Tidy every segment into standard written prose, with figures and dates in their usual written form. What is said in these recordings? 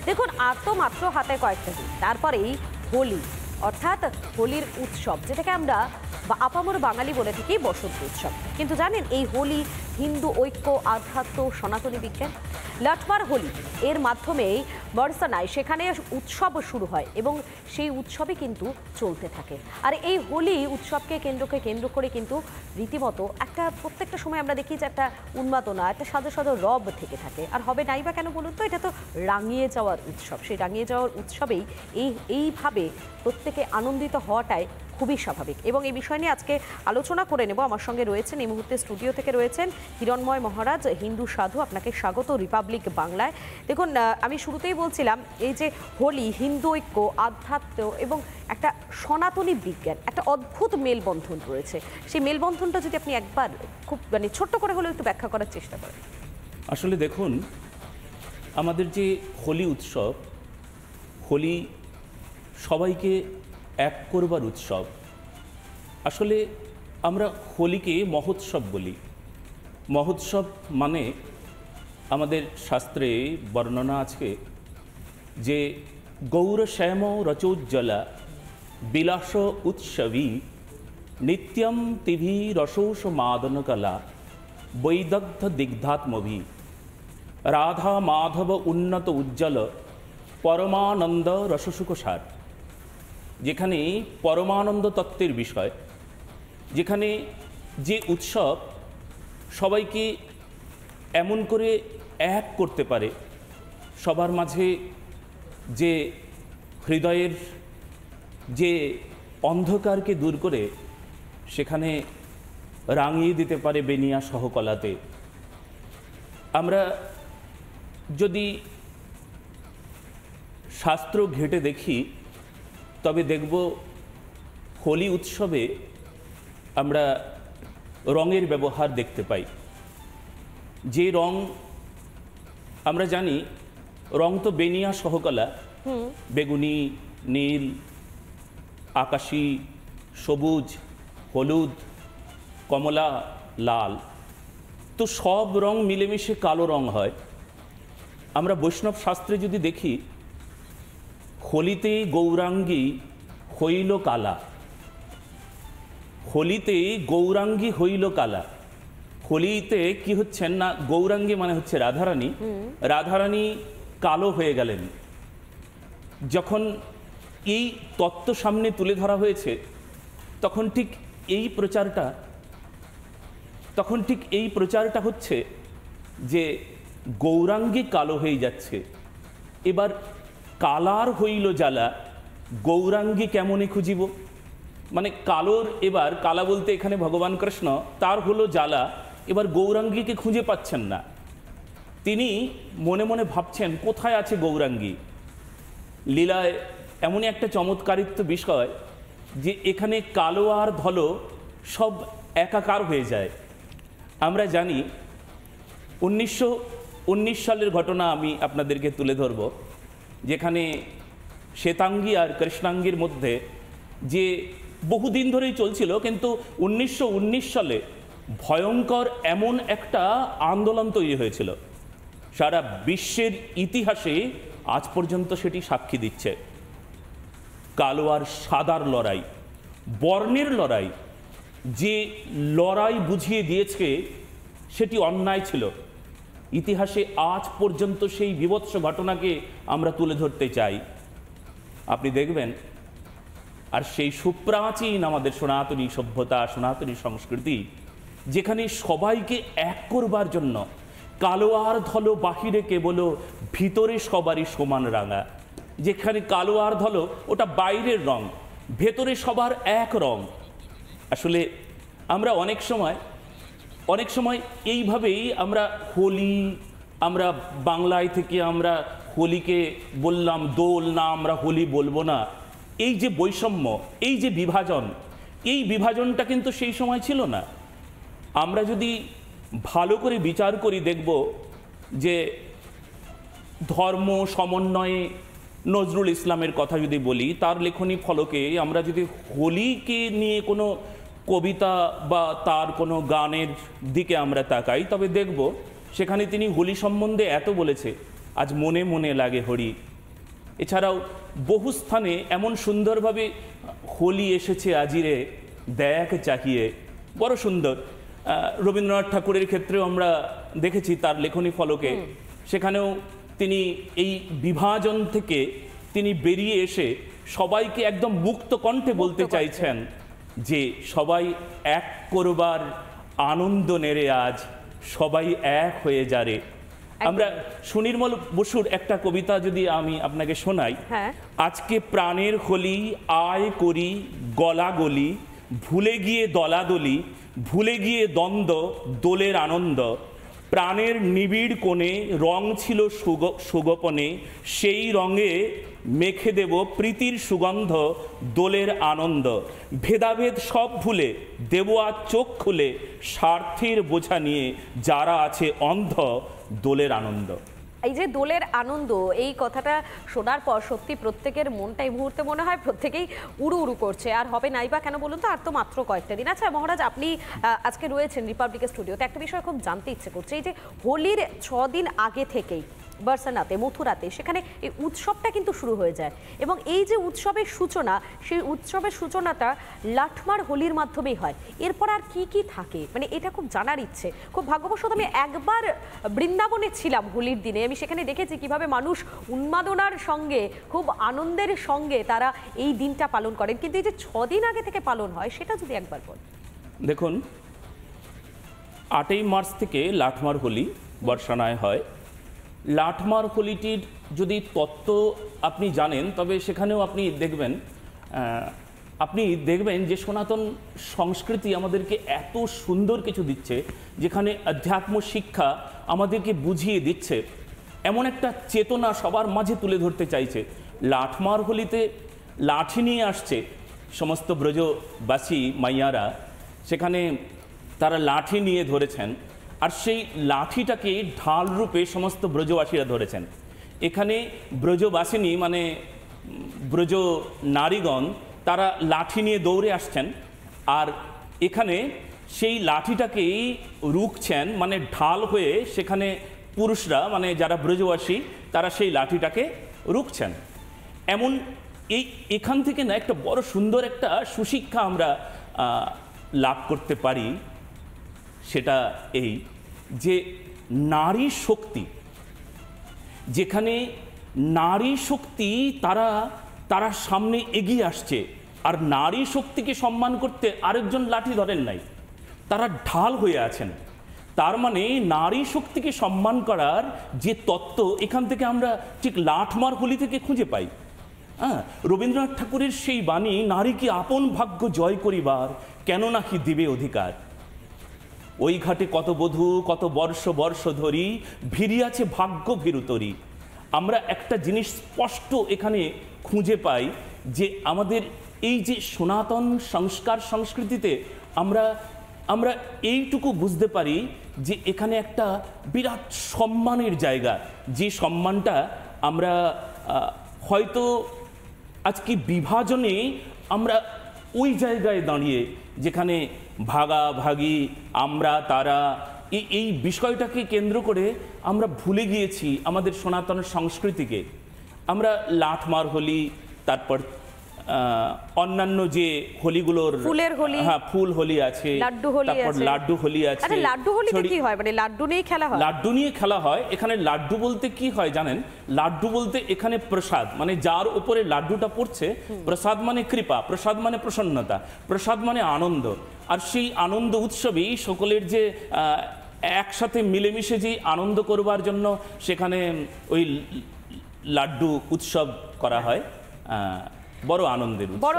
দেখুন, আর তো মাত্র হাতে কয়েকটা দিন, তারপরেই হোলি, অর্থাৎ হোলির উৎসব, যেটাকে আমরা আপামর বাঙালি বলে থাকি বসন্ত উৎসব। কিন্তু জানেন, এই হোলি হিন্দু ঐক্য, আধ্যাত্ম, সনাতনী বিজ্ঞান, লাঠমার হোলি এর মাধ্যমেই বর্ষানায় সেখানে উৎসব শুরু হয় এবং সেই উৎসবই কিন্তু চলতে থাকে। আর এই হোলি উৎসবকে কেন্দ্র করে কিন্তু রীতিমতো একটা প্রত্যেকটা সময় আমরা দেখি যে একটা উন্মাদনা, একটা সাজো সাজো রব থেকে থাকে। আর হবে নাই বা কেন বলুন তো, এটা তো রাঙিয়ে যাওয়ার উৎসব। সেই রাঙিয়ে যাওয়ার উৎসবেই এইভাবে প্রত্যেকে আনন্দিত হওয়াটাই খুবই স্বাভাবিক। এবং এই বিষয় নিয়ে আজকে আলোচনা করে নেব। আমার সঙ্গে রয়েছেন এই মুহূর্তে স্টুডিও থেকে রয়েছেন হিরণময় মহারাজ, হিন্দু সাধু। আপনাকে স্বাগত রিপাবলিক বাংলায়। দেখুন, আমি শুরুতেই বলছিলাম এই যে হোলি, হিন্দু ঐক্য, আধ্যাত্ম এবং একটা সনাতনী বিজ্ঞান, একটা অদ্ভুত মেলবন্ধন রয়েছে। সেই মেলবন্ধনটা যদি আপনি একবার খুব ছোট্ট করে হলেও একটু ব্যাখ্যা করার চেষ্টা করেন। আসলে দেখুন, আমাদের যে হোলি উৎসব, হোলি সবাইকে এক করবার উৎসব। আসলে আমরা হোলিকে মহোৎসব বলি। মহোৎসব মানে আমাদের শাস্ত্রে বর্ণনা আছে যে গৌরশ্যাম রচোজ্জ্বলা বিলাস উৎসবী নিত্যম তিভি রসৌষ মাদনকলা বৈদগ্ধ দিগ্ধাত্মভি রাধা মাধব উন্নত উজ্জ্বল পরমানন্দ রসসুখসার। যেখানে পরমানন্দ তত্ত্বের বিষয়, যেখানে যে উৎসব সবাইকে এমন করে এক করতে পারে, সবার মাঝে যে হৃদয়ের যে অন্ধকারকে দূর করে সেখানে রাঙিয়ে দিতে পারে বেনিয়া সহকলাতে। আমরা যদি শাস্ত্র ঘেঁটে দেখি তবে দেখব হোলি উৎসবে আমরা রঙের ব্যবহার দেখতে পাই। যে রং আমরা জানি, রং তো বেনিয়া সহকলা, বেগুনি, নীল, আকাশি, সবুজ, হলুদ, কমলা, লাল, তো সব রং মিলেমিশে কালো রং হয়। আমরা বৈষ্ণব শাস্ত্রে যদি দেখি, হোলিতে গৌরাঙ্গী হইল কালা, হোলিতে গৌরাঙ্গী হইল কালা। হোলিতে কি হচ্ছেন না, গৌরাঙ্গী মানে হচ্ছে রাধারানী, রাধারানী কালো হয়ে গেলেন। যখন এই তত্ত্ব সামনে তুলে ধরা হয়েছে তখন ঠিক এই প্রচারটা হচ্ছে যে গৌরাঙ্গী কালো হয়ে যাচ্ছে। এবার কালার হইল জ্বালা, গৌরাঙ্গী কেমনে খুঁজিব? মানে কালোর, এবার কালা বলতে এখানে ভগবান কৃষ্ণ, তার হলো জ্বালা, এবার গৌরাঙ্গীকে খুঁজে পাচ্ছেন না। তিনি মনে মনে ভাবছেন কোথায় আছে গৌরাঙ্গী। লীলায় এমনই একটা চমৎকারিত্ব বিষয় যে এখানে কালো আর ধলো সব একাকার হয়ে যায়। আমরা জানি 1919 সালের ঘটনা আমি আপনাদেরকে তুলে ধরব, যেখানে শ্বেতাঙ্গী আর কৃষ্ণাঙ্গীর মধ্যে যে বহুদিন ধরেই চলছিল, কিন্তু 1919 সালে ভয়ঙ্কর এমন একটা আন্দোলন তৈরি হয়েছিল, সারা বিশ্বের ইতিহাসে আজ পর্যন্ত সেটি সাক্ষী দিচ্ছে। কালো আর সাদার লড়াই, বর্ণের লড়াই, যে লড়াই বুঝিয়ে দিয়েছে সেটি অন্যায় ছিল। ইতিহাসে আজ পর্যন্ত সেই বীভৎস ঘটনাকে আমরা তুলে ধরতে চাই। আপনি দেখবেন, আর সেই সুপ্রাচীন আমাদের সনাতনী সভ্যতা, সনাতনী সংস্কৃতি, যেখানে সবাইকে এক করবার জন্য কালো আর ধলো বাহিরে কেবল, ভিতরে সবারই সমান রাঙা। যেখানে কালো আর ধলো ওটা বাইরের রং, ভেতরে সবার এক রং। আসলে আমরা অনেক সময় এইভাবেই আমরা হোলি, আমরা বাংলায় থেকে আমরা হোলিকে বললাম দোল, না আমরা হোলি বলবো না। এই যে বৈষম্য, এই যে বিভাজন, এই বিভাজনটা কিন্তু সেই সময় ছিল না। আমরা যদি ভালো করে বিচার করি দেখব যে ধর্ম সমন্বয়ে নজরুল ইসলামের কথা যদি বলি, তার লেখনী ফলকে আমরা যদি হোলিকে নিয়ে কোনো কবিতা বা তার কোনো গানের দিকে আমরা তাকাই, তবে দেখব সেখানে তিনি হোলি সম্বন্ধে এত বলেছে, আজ মনে মনে লাগে হরি, এছাড়াও বহু স্থানে এমন সুন্দরভাবে হোলি এসেছে আজিরে দেখ চাহিয়ে, বড় সুন্দর। রবীন্দ্রনাথ ঠাকুরের ক্ষেত্রেও আমরা দেখেছি তার লেখনী ফলকে, সেখানেও তিনি এই বিভাজন থেকে তিনি বেরিয়ে এসে সবাইকে একদম মুক্ত কণ্ঠে বলতে চাইছেন যে সবাই এক করবার আনন্দ নেড়ে আজ সবাই এক হয়ে যারে। আমরা সুনির্মল বসুর একটা কবিতা যদি আমি আপনাকে শোনাই, আজকে প্রাণের হোলি আয় করি গলাগলি, ভুলে গিয়ে দলাদলি, ভুলে গিয়ে দ্বন্দ্ব দোলের আনন্দ, প্রাণের নিবিড় কোণে রং ছিল সুগোপনে, সেই রঙে মেখে দেব প্রীতির সুগন্ধ দোলের আনন্দ, ভেদাভেদ সব ভুলে দেব আজ চোখ খুলে, স্বার্থের বোঝা নিয়ে যারা আছে অন্ধ দোলের আনন্দ। এই যে দোলের আনন্দ, এই কথাটা শোনার পর সত্যি প্রত্যেকের মনটা এই মুহূর্তে মনে হয় প্রত্যেকেই উড়ু উড়ু করছে। আর হবে নাই বা কেন বলুন তো, আর তো মাত্র কয়েকটা দিন। আচ্ছা মহারাজ, আপনি আজকে রয়েছেন রিপাবলিকের স্টুডিওতে, একটা বিষয় খুব জানতে ইচ্ছে করছে। এই যে হোলির 6 দিন আগে থেকেই বার্সানাতে, মথুরাতে, সেখানে এই উৎসবটা কিন্তু শুরু হয়ে যায়, এবং এই যে উৎসবের সূচনা, সেই উৎসবের সূচনাটা লাঠমার হোলির মাধ্যমেই হয়। এরপর আর কি কি থাকে, মানে এটা খুব জানার ইচ্ছে। খুব ভাগ্যবশত আমি একবার বৃন্দাবনে ছিলাম হোলির দিনে, আমি সেখানে দেখেছি কিভাবে মানুষ উন্মাদনার সঙ্গে, খুব আনন্দের সঙ্গে তারা এই দিনটা পালন করেন। কিন্তু এই যে 6 দিন আগে থেকে পালন হয়, সেটা যদি একবার বলেন। দেখুন, 8ই মার্চ থেকে লাঠমার হোলি বর্ষানায় হয়। লাঠমার হোলিটির যদি তত্ত্ব আপনি জানেন, তবে সেখানেও আপনি দেখবেন যে সনাতন সংস্কৃতি আমাদেরকে এত সুন্দর কিছু দিচ্ছে, যেখানে আধ্যাত্ম শিক্ষা আমাদেরকে বুঝিয়ে দিচ্ছে, এমন একটা চেতনা সবার মাঝে তুলে ধরতে চাইছে। লাঠমার হোলিতে লাঠি নিয়ে আসছে সমস্ত ব্রজবাসী মাইয়ারা, সেখানে তারা লাঠি নিয়ে ধরেছেন, আর সেই লাঠিটাকে ঢাল রূপে সমস্ত ব্রজবাসীরা ধরেছেন। এখানে ব্রজবাসিনী মানে ব্রজ নারীগণ তারা লাঠি নিয়ে দৌড়ে আসছেন, আর এখানে সেই লাঠিটাকেই রুখছেন, মানে ঢাল হয়ে সেখানে পুরুষরা মানে যারা ব্রজবাসী তারা সেই লাঠিটাকে রুখছেন। এমন এখান থেকে না একটা বড় সুন্দর একটা সুশিক্ষা আমরা লাভ করতে পারি। সেটা এই যে নারী শক্তি, যেখানে নারী শক্তি তারা সামনে এগিয়ে আসছে, আর নারী শক্তিকে সম্মান করতে আরেকজন লাঠি ধরেন নাই, তারা ঢাল হয়ে আছেন। তার মানে নারী শক্তিকে সম্মান করার যে তত্ত্ব এখান থেকে আমরা ঠিক লাঠমার হোলি থেকে খুঁজে পাই। রবীন্দ্রনাথ ঠাকুরের সেই বাণী, নারীকে আপন ভাগ্য জয় করিবার কেন নাকি দিবে অধিকার, ওই ঘাটে কত বধূ কত বর্ষ বর্ষ ধরি, ভিড়িয়াছে ভাগ্য ভীরুতরি। আমরা একটা জিনিস স্পষ্ট এখানে খুঁজে পাই যে আমাদের এই যে সনাতন সংস্কার সংস্কৃতিতে আমরা এইটুকু বুঝতে পারি যে এখানে একটা বিরাট সম্মানের জায়গা, যে সম্মানটা আমরা হয়তো আজকে বিভাজনে আমরা ওই জায়গায় দাঁড়িয়ে, যেখানে ভাগাভাগি আমরা তারা এই বিষয়টাকে কেন্দ্র করে আমরা ভুলে গিয়েছি আমাদের সনাতন সংস্কৃতিকে। আমরা লাঠমার হোলি, তারপর অন্যান্য যে হোলিগুলোর, ফুলের হোলি, হ্যাঁ ফুল হোলি আছে, তারপর লাড্ডু হোলি আছে। আচ্ছা লাড্ডু হোলিতে কি হয়, মানে লাড্ডু নিয়ে খেলা হয়? লাড্ডু নিয়ে খেলা হয়। এখানে লাড্ডু বলতে কি হয় জানেন? লাড্ডু বলতে এখানে প্রসাদ, মানে যার উপরে লাড্ডুটা পড়ছে, প্রসাদ মানে কৃপা, প্রসাদ মানে প্রসন্নতা, প্রসাদ মানে আনন্দ। আর সেই আনন্দ উৎসবেই সকলের যে একসাথে মিলেমিশে যে আনন্দ করবার জন্য সেখানে ওই লাড্ডু উৎসব করা হয়, বড়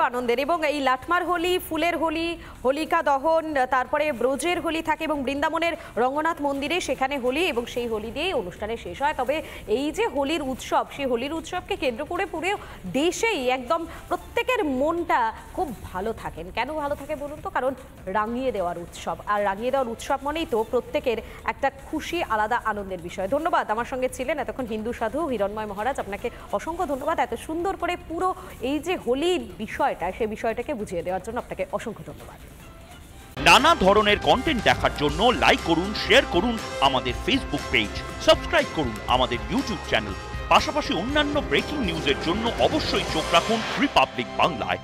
আনন্দের। এবং এই লাঠমার হোলি, ফুলের হোলি, হোলিকা দহন, তারপরে ব্রজের হোলি থাকে, এবং বৃন্দাবনের রঙ্গনাথ মন্দিরে সেখানে হোলি, এবং সেই হোলি দিয়েই অনুষ্ঠানে শেষ হয়। তবে এই যে হোলির উৎসব, সেই হোলির উৎসবকে কেন্দ্র করে পুরো দেশেই একদম প্রত্যেকের মনটা খুব ভালো থাকেন। কেন ভালো থাকে বলুন তো? কারণ রাঙিয়ে দেওয়ার উৎসব, আর রাঙিয়ে দেওয়ার উৎসব মানেই তো প্রত্যেকের একটা খুশি, আলাদা আনন্দের বিষয়। ধন্যবাদ, আমার সঙ্গে ছিলেন এতক্ষণ হিন্দু সাধু হিরণময় মহারাজ, আপনাকে অসংখ্য ধন্যবাদ এত সুন্দর করে পুরো এই যে হোলির বিষয়টা, সেই বিষয়টাকে বুঝিয়ে দেওয়ার জন্য আপনাকে অসংখ্য ধন্যবাদ। নানা ধরনের কন্টেন্ট দেখার জন্য লাইক করুন, শেয়ার করুন আমাদের ফেসবুক পেজ, সাবস্ক্রাইব করুন আমাদের ইউটিউব চ্যানেল। পাশাপাশি অন্যান্য ব্রেকিং নিউজের জন্য অবশ্যই চোখ রাখুন রিপাবলিক বাংলায়।